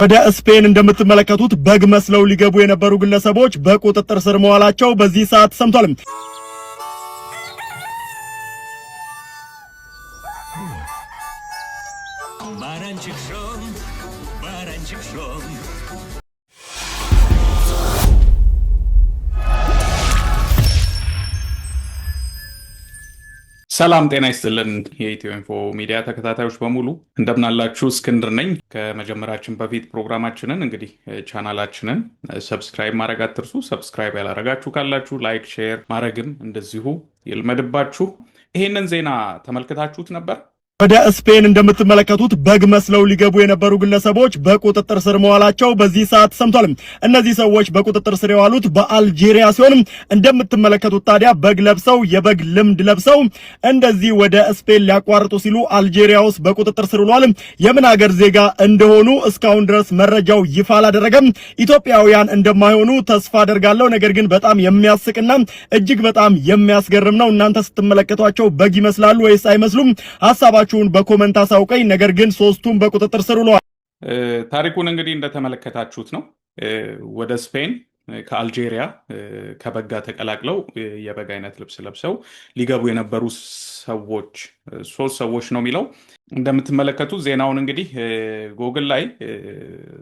ወደ ስፔን እንደምትመለከቱት በግ መስለው ሊገቡ የነበሩ ግለሰቦች በቁጥጥር ስር መዋላቸው በዚህ ሰዓት ሰምቷል። ሰላም ጤና ይስጥልን። የኢትዮ ኢንፎ ሚዲያ ተከታታዮች በሙሉ እንደምናላችሁ፣ እስክንድር ነኝ። ከመጀመራችን በፊት ፕሮግራማችንን እንግዲህ ቻናላችንን ሰብስክራይብ ማድረግ አትርሱ። ሰብስክራይብ ያላረጋችሁ ካላችሁ ላይክ፣ ሼር ማድረግም እንደዚሁ ይልመድባችሁ። ይሄንን ዜና ተመልክታችሁት ነበር? ወደ ስፔን እንደምትመለከቱት በግ መስለው ሊገቡ የነበሩ ግለሰቦች በቁጥጥር ስር መዋላቸው በዚህ ሰዓት ሰምቷል። እነዚህ ሰዎች በቁጥጥር ስር የዋሉት በአልጄሪያ ሲሆን እንደምትመለከቱት ታዲያ በግ ለብሰው የበግ ልምድ ለብሰው እንደዚህ ወደ ስፔን ሊያቋርጡ ሲሉ አልጄሪያ ውስጥ በቁጥጥር ስር ውለዋል። የምን ሀገር ዜጋ እንደሆኑ እስካሁን ድረስ መረጃው ይፋ አላደረገም። ኢትዮጵያውያን እንደማይሆኑ ተስፋ አደርጋለሁ። ነገር ግን በጣም የሚያስቅና እጅግ በጣም የሚያስገርም ነው። እናንተ ስትመለከቷቸው በግ ይመስላሉ ወይስ አይመስሉም? ሀሳባችሁ በኮሜንት አሳውቀኝ። ነገር ግን ሶስቱም በቁጥጥር ስር ውለዋል። ታሪኩን እንግዲህ እንደተመለከታችሁት ነው። ወደ ስፔን ከአልጄሪያ ከበጋ ተቀላቅለው የበግ አይነት ልብስ ለብሰው ሊገቡ የነበሩ ሰዎች ሶስት ሰዎች ነው የሚለው። እንደምትመለከቱት ዜናውን እንግዲህ ጎግል ላይ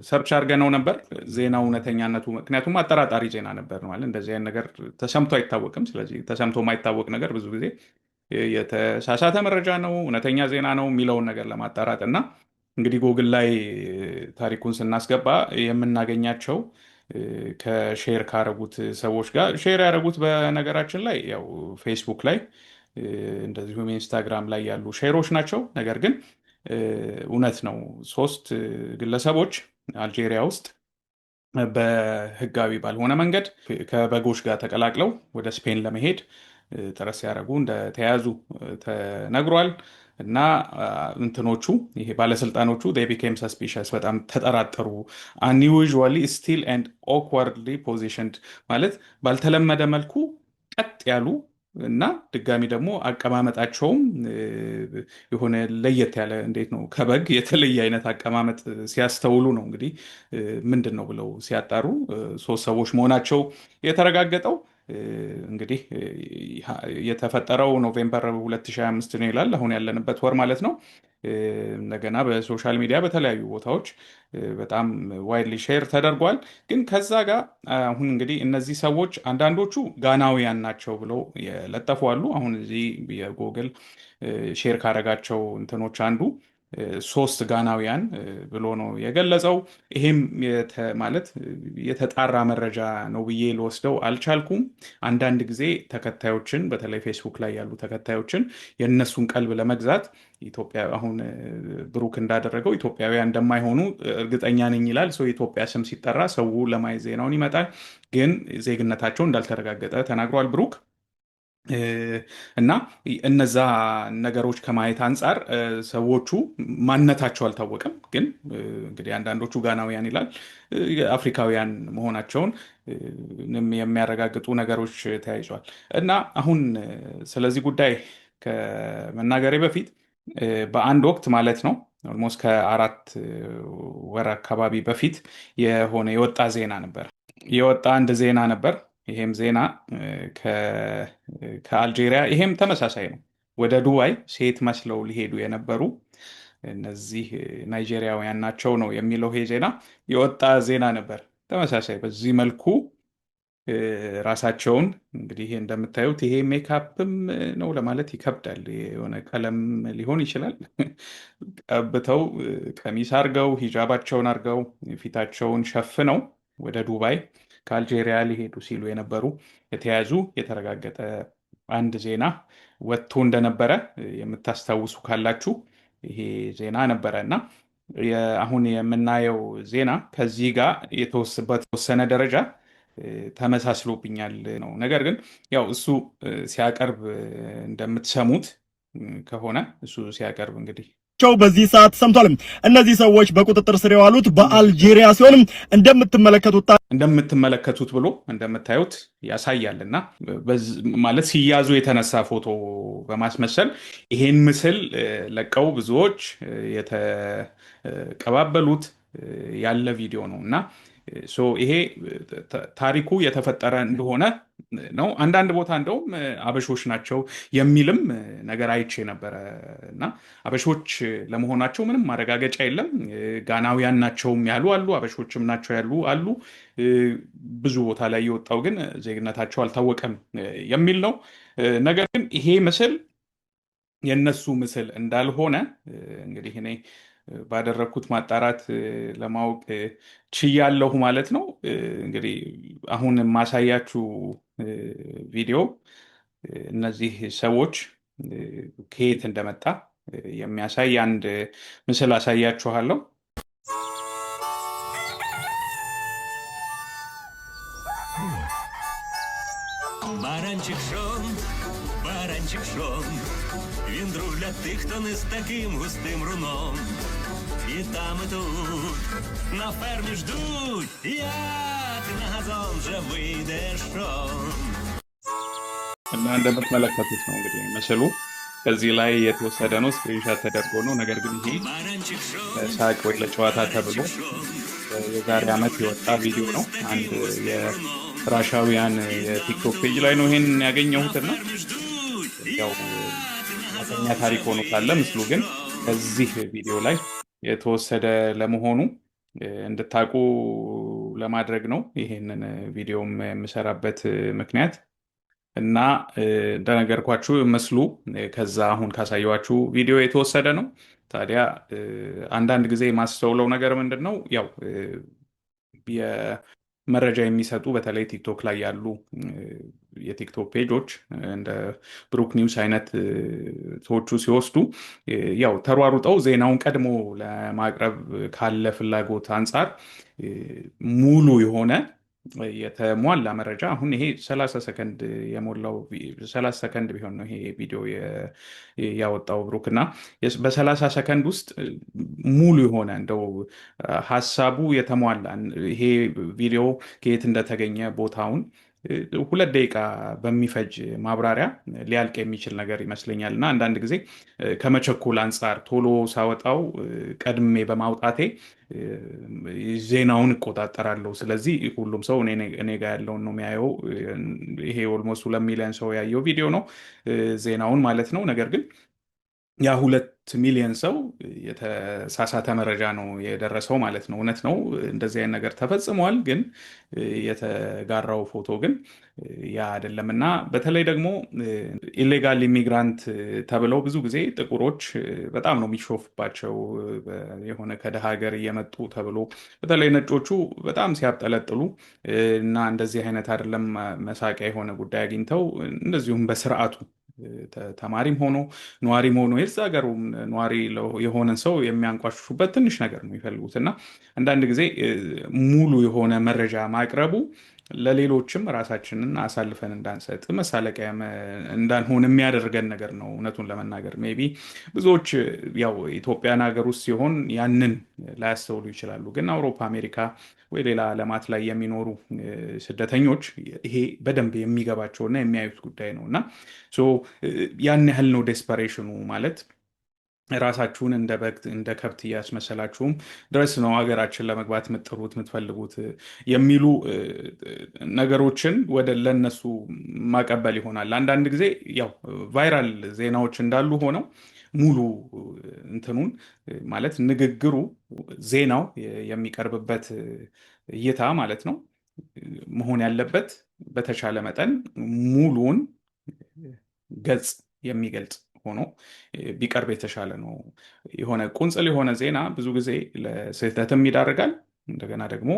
ሰርች አድርገነው ነበር ዜናው እውነተኛነቱ። ምክንያቱም አጠራጣሪ ዜና ነበር ማለት እንደዚህ አይነት ነገር ተሰምቶ አይታወቅም። ስለዚህ ተሰምቶ የማይታወቅ ነገር ብዙ ጊዜ የተሳሳተ መረጃ ነው እውነተኛ ዜና ነው የሚለውን ነገር ለማጣራት እና እንግዲህ ጎግል ላይ ታሪኩን ስናስገባ የምናገኛቸው ከሼር ካረጉት ሰዎች ጋር ሼር ያደረጉት በነገራችን ላይ ያው ፌስቡክ ላይ እንደዚሁም ኢንስታግራም ላይ ያሉ ሼሮች ናቸው። ነገር ግን እውነት ነው። ሶስት ግለሰቦች አልጄሪያ ውስጥ በህጋዊ ባልሆነ መንገድ ከበጎች ጋር ተቀላቅለው ወደ ስፔን ለመሄድ ጥረት ሲያደርጉ እንደተያዙ ተነግሯል። እና እንትኖቹ ይሄ ባለስልጣኖቹ they became suspicious በጣም ተጠራጠሩ። unusually still and awkwardly positioned ማለት ባልተለመደ መልኩ ቀጥ ያሉ እና ድጋሚ ደግሞ አቀማመጣቸውም የሆነ ለየት ያለ እንዴት ነው ከበግ የተለየ አይነት አቀማመጥ ሲያስተውሉ ነው እንግዲህ ምንድን ነው ብለው ሲያጣሩ ሶስት ሰዎች መሆናቸው የተረጋገጠው። እንግዲህ የተፈጠረው ኖቬምበር 2025 ነው ይላል፣ አሁን ያለንበት ወር ማለት ነው። እንደገና በሶሻል ሚዲያ በተለያዩ ቦታዎች በጣም ዋይድሊ ሼር ተደርጓል። ግን ከዛ ጋር አሁን እንግዲህ እነዚህ ሰዎች አንዳንዶቹ ጋናውያን ናቸው ብለው የለጠፉ አሉ። አሁን እዚህ የጎግል ሼር ካረጋቸው እንትኖች አንዱ ሶስት ጋናውያን ብሎ ነው የገለጸው። ይሄም ማለት የተጣራ መረጃ ነው ብዬ ልወስደው አልቻልኩም። አንዳንድ ጊዜ ተከታዮችን በተለይ ፌስቡክ ላይ ያሉ ተከታዮችን የእነሱን ቀልብ ለመግዛት ኢትዮጵያ አሁን ብሩክ እንዳደረገው ኢትዮጵያውያን እንደማይሆኑ እርግጠኛ ነኝ ይላል። ሰው የኢትዮጵያ ስም ሲጠራ ሰው ለማየት ዜናውን ይመጣል። ግን ዜግነታቸው እንዳልተረጋገጠ ተናግሯል ብሩክ። እና እነዛ ነገሮች ከማየት አንጻር ሰዎቹ ማንነታቸው አልታወቀም። ግን እንግዲህ አንዳንዶቹ ጋናውያን ይላል አፍሪካውያን መሆናቸውን የሚያረጋግጡ ነገሮች ተያይዟል። እና አሁን ስለዚህ ጉዳይ ከመናገሬ በፊት በአንድ ወቅት ማለት ነው ኦልሞስት ከ4 ወር አካባቢ በፊት የወጣ ዜና ነበር። የወጣ አንድ ዜና ነበር። ይሄም ዜና ከአልጄሪያ ይሄም ተመሳሳይ ነው። ወደ ዱባይ ሴት መስለው ሊሄዱ የነበሩ እነዚህ ናይጄሪያውያን ናቸው ነው የሚለው ይሄ ዜና። የወጣ ዜና ነበር ተመሳሳይ በዚህ መልኩ ራሳቸውን እንግዲህ እንደምታዩት ይሄ ሜካፕም ነው ለማለት ይከብዳል። የሆነ ቀለም ሊሆን ይችላል ቀብተው ቀሚስ አርገው ሂጃባቸውን አርገው ፊታቸውን ሸፍነው ወደ ዱባይ ከአልጄሪያ ሊሄዱ ሲሉ የነበሩ የተያዙ የተረጋገጠ አንድ ዜና ወጥቶ እንደነበረ የምታስታውሱ ካላችሁ ይሄ ዜና ነበረ እና አሁን የምናየው ዜና ከዚህ ጋር በተወሰነ ደረጃ ተመሳስሎብኛል ነው። ነገር ግን ያው እሱ ሲያቀርብ እንደምትሰሙት ከሆነ እሱ ሲያቀርብ እንግዲህ በዚህ ሰዓት ሰምቷል። እነዚህ ሰዎች በቁጥጥር ስር የዋሉት በአልጄሪያ ሲሆን እንደምትመለከቱት ብሎ እንደምታዩት ያሳያልና ማለት ሲያዙ የተነሳ ፎቶ በማስመሰል ይሄን ምስል ለቀው ብዙዎች የተቀባበሉት ያለ ቪዲዮ ነው እና ይሄ ታሪኩ የተፈጠረ እንደሆነ ነው። አንዳንድ ቦታ እንደውም አበሾች ናቸው የሚልም ነገር አይቼ ነበረ እና አበሾች ለመሆናቸው ምንም ማረጋገጫ የለም። ጋናውያን ናቸውም ያሉ አሉ፣ አበሾችም ናቸው ያሉ አሉ። ብዙ ቦታ ላይ የወጣው ግን ዜግነታቸው አልታወቀም የሚል ነው። ነገር ግን ይሄ ምስል የነሱ ምስል እንዳልሆነ እንግዲህ እኔ ባደረግኩት ማጣራት ለማወቅ ችያለሁ ማለት ነው። እንግዲህ አሁን የማሳያችሁ ቪዲዮ እነዚህ ሰዎች ከየት እንደመጣ የሚያሳይ አንድ ምስል አሳያችኋለሁ። Баранчик шон, він друг для тих, хто не з таким густим руном. І там, і тут, на фермі ждуть, як на газон вже вийдеш шон. እና እንደምትመለከቱት ነው እንግዲህ ምስሉ ከዚህ ላይ የተወሰደ ነው፣ ስክሪንሻት ተደርጎ ነው። ነገር ግን ይሄ ለሳቅ ወይ ለጨዋታ ተብሎ የዛሬ ዓመት የወጣ ቪዲዮ ነው። አንድ የራሻውያን የቲክቶክ ፔጅ ላይ ነው ይሄን ያገኘሁትና ያው እውነተኛ ታሪክ ሆኖ ካለ ምስሉ ግን ከዚህ ቪዲዮ ላይ የተወሰደ ለመሆኑ እንድታቁ ለማድረግ ነው ይሄንን ቪዲዮም የምሰራበት ምክንያት። እና እንደነገርኳችሁ ምስሉ ከዛ አሁን ካሳየኋችሁ ቪዲዮ የተወሰደ ነው። ታዲያ አንዳንድ ጊዜ የማስተውለው ነገር ምንድን ነው፣ ያው መረጃ የሚሰጡ በተለይ ቲክቶክ ላይ ያሉ የቲክቶክ ፔጆች እንደ ብሩክ ኒውስ አይነት ሰዎቹ ሲወስዱ ያው ተሯሩጠው ዜናውን ቀድሞ ለማቅረብ ካለ ፍላጎት አንጻር ሙሉ የሆነ የተሟላ መረጃ አሁን ይሄ 30 ሰከንድ የሞላው 30 ሰከንድ ቢሆን ነው ይሄ ቪዲዮ ያወጣው ብሩክ እና በ30 ሰከንድ ውስጥ ሙሉ የሆነ እንደው ሀሳቡ የተሟላ ይሄ ቪዲዮ ከየት እንደተገኘ ቦታውን 2 ደቂቃ በሚፈጅ ማብራሪያ ሊያልቅ የሚችል ነገር ይመስለኛል። እና አንዳንድ ጊዜ ከመቸኮል አንጻር ቶሎ ሳወጣው ቀድሜ በማውጣቴ ዜናውን እቆጣጠራለሁ። ስለዚህ ሁሉም ሰው እኔ ጋር ያለውን ነው የሚያየው። ይሄ ኦልሞስት 2 ሚሊዮን ሰው ያየው ቪዲዮ ነው ዜናውን ማለት ነው። ነገር ግን ያ 2 ሚሊዮን ሰው የተሳሳተ መረጃ ነው የደረሰው ማለት ነው። እውነት ነው እንደዚህ አይነት ነገር ተፈጽሟል፣ ግን የተጋራው ፎቶ ግን ያ አይደለም። እና በተለይ ደግሞ ኢሌጋል ኢሚግራንት ተብለው ብዙ ጊዜ ጥቁሮች በጣም ነው የሚሾፍባቸው የሆነ ከደሃ ሀገር እየመጡ ተብሎ በተለይ ነጮቹ በጣም ሲያብጠለጥሉ እና እንደዚህ አይነት አይደለም መሳቂያ የሆነ ጉዳይ አግኝተው እንደዚሁም በስርዓቱ ተማሪም ሆኖ ነዋሪም ሆኖ የዛ ሀገሩ ነዋሪ የሆነን ሰው የሚያንቋሽሹበት ትንሽ ነገር ነው የሚፈልጉት። እና አንዳንድ ጊዜ ሙሉ የሆነ መረጃ ማቅረቡ ለሌሎችም ራሳችንን አሳልፈን እንዳንሰጥ መሳለቂያ እንዳንሆን የሚያደርገን ነገር ነው። እውነቱን ለመናገር ሜቢ ብዙዎች ያው ኢትዮጵያን ሀገር ውስጥ ሲሆን ያንን ላያስተውሉ ይችላሉ። ግን አውሮፓ፣ አሜሪካ ወይ ሌላ ዓለማት ላይ የሚኖሩ ስደተኞች ይሄ በደንብ የሚገባቸውና የሚያዩት ጉዳይ ነው። እና ያን ያህል ነው ዴስፐሬሽኑ ማለት ራሳችሁን እንደ በግ እንደ ከብት እያስመሰላችሁም ድረስ ነው ሀገራችን ለመግባት የምትጥሩት የምትፈልጉት የሚሉ ነገሮችን ወደ ለነሱ ማቀበል ይሆናል። አንዳንድ ጊዜ ያው ቫይራል ዜናዎች እንዳሉ ሆነው ሙሉ እንትኑን ማለት ንግግሩ ዜናው የሚቀርብበት እይታ ማለት ነው መሆን ያለበት በተቻለ መጠን ሙሉውን ገጽ የሚገልጽ ሆኖ ቢቀርብ የተሻለ ነው። የሆነ ቁንጽል የሆነ ዜና ብዙ ጊዜ ለስህተትም ይዳርጋል። እንደገና ደግሞ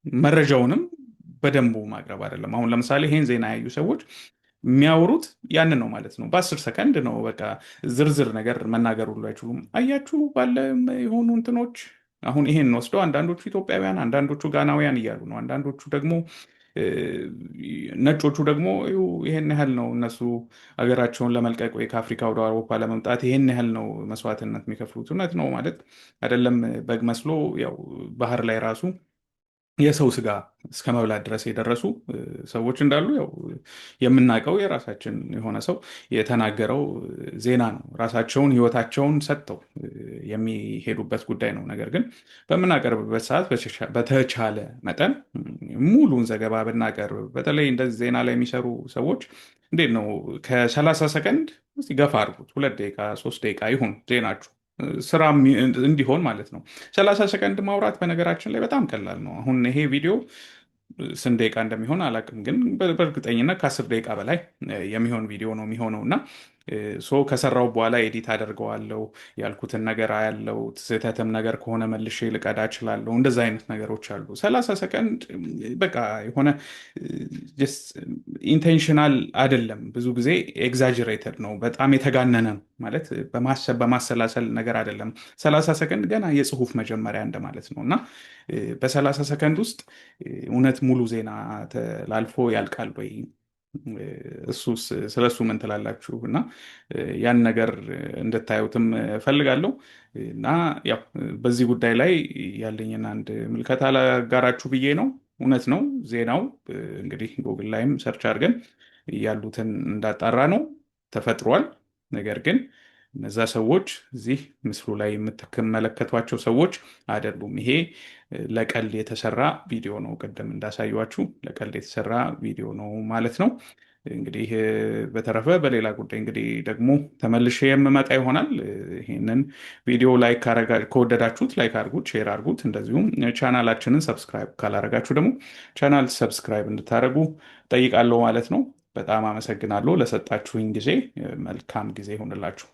መረጃውንም በደንቡ ማቅረብ አይደለም። አሁን ለምሳሌ ይሄን ዜና ያዩ ሰዎች የሚያወሩት ያንን ነው ማለት ነው። በ10 ሰከንድ ነው በቃ ዝርዝር ነገር መናገር ሁሉ አይችሉም። አያችሁ ባለ የሆኑ እንትኖች አሁን ይሄን ወስደው አንዳንዶቹ ኢትዮጵያውያን፣ አንዳንዶቹ ጋናውያን እያሉ ነው። አንዳንዶቹ ደግሞ ነጮቹ ደግሞ ይሄን ያህል ነው እነሱ ሀገራቸውን ለመልቀቅ ወይ ከአፍሪካ ወደ አውሮፓ ለመምጣት ይሄን ያህል ነው መስዋዕትነት የሚከፍሉት። እውነት ነው ማለት አይደለም። በግ መስሎ ያው ባህር ላይ ራሱ የሰው ስጋ እስከ መብላት ድረስ የደረሱ ሰዎች እንዳሉ ያው የምናውቀው የራሳችን የሆነ ሰው የተናገረው ዜና ነው። ራሳቸውን ህይወታቸውን ሰጥተው የሚሄዱበት ጉዳይ ነው። ነገር ግን በምናቀርብበት ሰዓት በተቻለ መጠን ሙሉን ዘገባ ብናቀርብ፣ በተለይ እንደዚህ ዜና ላይ የሚሰሩ ሰዎች እንዴት ነው ከ30 ሰከንድ ገፋ አድርጉት፣ 2 ደቂቃ 3 ደቂቃ ይሁን ዜናችሁ ስራ እንዲሆን ማለት ነው። 30 ሰከንድ ማውራት በነገራችን ላይ በጣም ቀላል ነው። አሁን ይሄ ቪዲዮ ስንት ደቂቃ እንደሚሆን አላውቅም፣ ግን በእርግጠኝነት ከ10 ደቂቃ በላይ የሚሆን ቪዲዮ ነው የሚሆነው እና ከሰራው በኋላ ኤዲት አደርገዋለሁ፣ ያልኩትን ነገር አያለው፣ ስህተትም ነገር ከሆነ መልሼ ልቀዳ እችላለሁ። እንደዛ አይነት ነገሮች አሉ። 30 ሰከንድ በቃ የሆነ ኢንቴንሽናል አይደለም፣ ብዙ ጊዜ ኤግዛጅሬተድ ነው፣ በጣም የተጋነነ ነው ማለት በማሰብ በማሰላሰል ነገር አይደለም። 30 ሰከንድ ገና የጽሁፍ መጀመሪያ እንደማለት ነው እና በ30 ሰከንድ ውስጥ እውነት ሙሉ ዜና ተላልፎ ያልቃል ወይ? ስለ እሱ ምን ትላላችሁ? እና ያን ነገር እንድታዩትም ፈልጋለሁ እና ያው በዚህ ጉዳይ ላይ ያለኝን አንድ ምልከታ ላጋራችሁ ብዬ ነው። እውነት ነው ዜናው እንግዲህ ጉግል ላይም ሰርች አድርገን ያሉትን እንዳጣራ ነው ተፈጥሯል። ነገር ግን እነዛ ሰዎች እዚህ ምስሉ ላይ የምትመለከቷቸው ሰዎች አይደሉም። ይሄ ለቀልድ የተሰራ ቪዲዮ ነው። ቅድም እንዳሳዩችሁ ለቀልድ የተሰራ ቪዲዮ ነው ማለት ነው። እንግዲህ በተረፈ በሌላ ጉዳይ እንግዲህ ደግሞ ተመልሼ የምመጣ ይሆናል። ይህንን ቪዲዮ ላይክ ከወደዳችሁት ላይክ አድርጉት፣ ሼር አድርጉት። እንደዚሁም ቻናላችንን ሰብስክራይብ ካላረጋችሁ ደግሞ ቻናል ሰብስክራይብ እንድታደርጉ ጠይቃለሁ ማለት ነው። በጣም አመሰግናለሁ ለሰጣችሁኝ ጊዜ። መልካም ጊዜ ይሆንላችሁ።